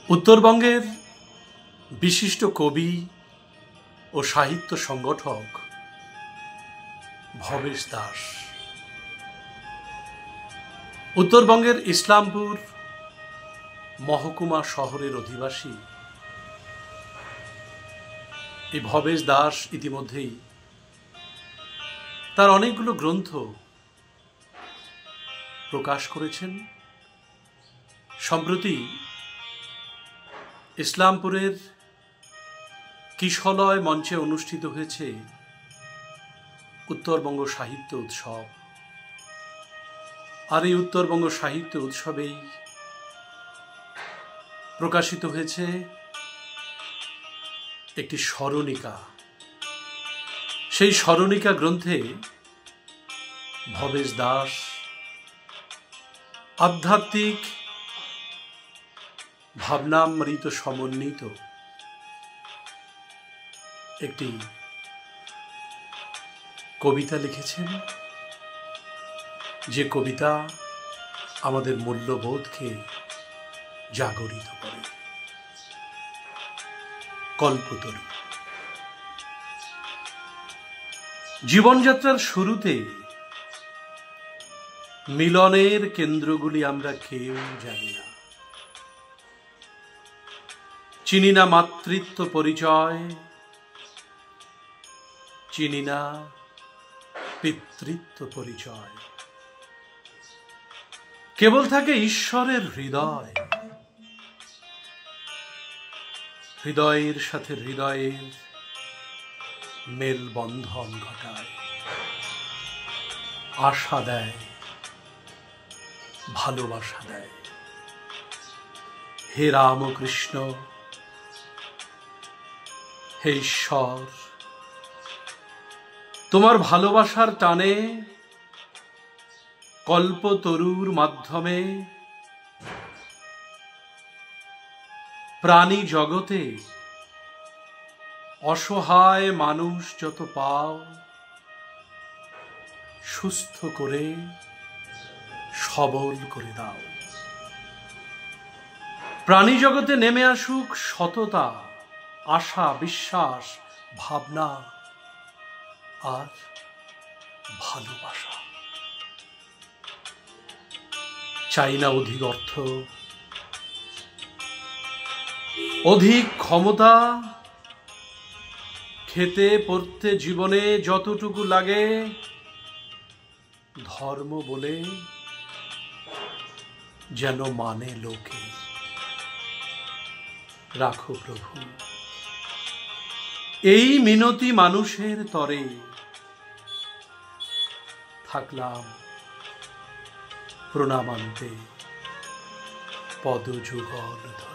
উত্তরবঙ্গের বিশিষ্ট কবি ও সাহিত্য সংগঠক ভবেশ দাস উত্তরবঙ্গের ইসলামপুর মহকুমা শহরের অধিবাসী। এই ভবেশ দাস ইতিমধ্যেই তার অনেকগুলো গ্রন্থ প্রকাশ করেছেন। সম্প্রতি ইসলামপুরের কিশলয় মঞ্চে অনুষ্ঠিত হয়েছে উত্তরবঙ্গ সাহিত্য উৎসব। আর এই উত্তরবঙ্গ সাহিত্য উৎসবেই প্রকাশিত হয়েছে একটি স্মরণিকা। সেই স্মরণিকা গ্রন্থে ভবেশ দাস আধ্যাত্মিক ভাবনামৃত সমন্বিত একটি কবিতা লিখেছেন, যে কবিতা আমাদের মূল্যবোধকে জাগরিত করে। কল্পতরু। জীবনযাত্রার শুরুতে মিলনের কেন্দ্রগুলি আমরা কেউ জানি না। চিনি না মাতৃত্ব পরিচয়, চিনি না পিতৃত্ব পরিচয়। কেবল থাকে ঈশ্বরের হৃদয়। হৃদয়ের সাথে হৃদয়ের মেলবন্ধন ঘটায়, আশা দেয়, ভালোবাসা দেয়। হে রামকৃষ্ণ, হে ঈশ্বর, তোমার ভালোবাসার টানে কল্পতরুর মাধ্যমে প্রাণী জগতে অসহায় মানুষ যত পাও, সুস্থ করে সবল করে দাও। প্রাণী জগতে নেমে আসুক সততা, আশা, বিশ্বাস, ভাবনা আর ভালোবাসা। চাই না অধিক অর্থ, অধিক ক্ষমতা। খেতে পড়তে জীবনে যতটুকু লাগে, ধর্ম বলে যেন মানে লোকে। রাখো প্রভু এই মিনতি মানুষের তরে। থাকলাম প্রণামান্তে পদযুগল ধরে।